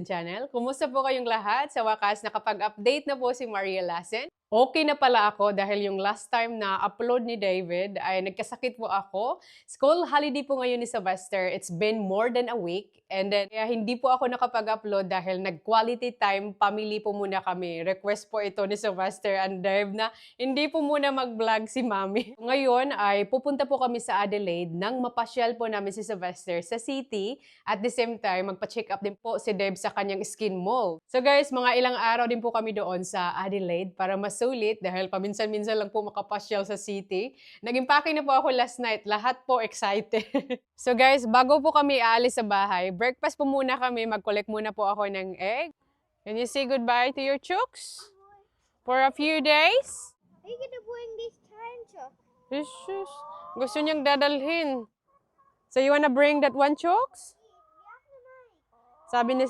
Channel. Kumusta po kayong lahat? Sa wakas, nakapag-update na po si Maria Lassen. Okay na pala ako dahil yung last time na upload ni David ay nagkasakit po ako. School holiday po ngayon ni Sylvester. It's been more than a week. And then, kaya hindi po ako nakapag-upload dahil nag-quality time family po muna kami. Request po ito ni Sylvester and Dave na hindi po muna mag-vlog si Mami. Ngayon ay pupunta po kami sa Adelaide nang mapasyal po namin si Sylvester sa city. At the same time, magpa-check up din po si Dave sa kanyang skin mole. So guys, mga ilang araw din po kami doon sa Adelaide para masulit dahil paminsan-minsan lang po makapasyal sa city. Naging packing na po ako last night. Lahat po excited. So guys, bago po kami aalis sa bahay, breakfast po muna kami. Mag-collect muna po ako ng egg. Can you say goodbye to your chooks? For a few days? Are you gonna bring this time truck? Jesus. Gusto niyang dadalhin. So you wanna bring that one chooks? Sabi ni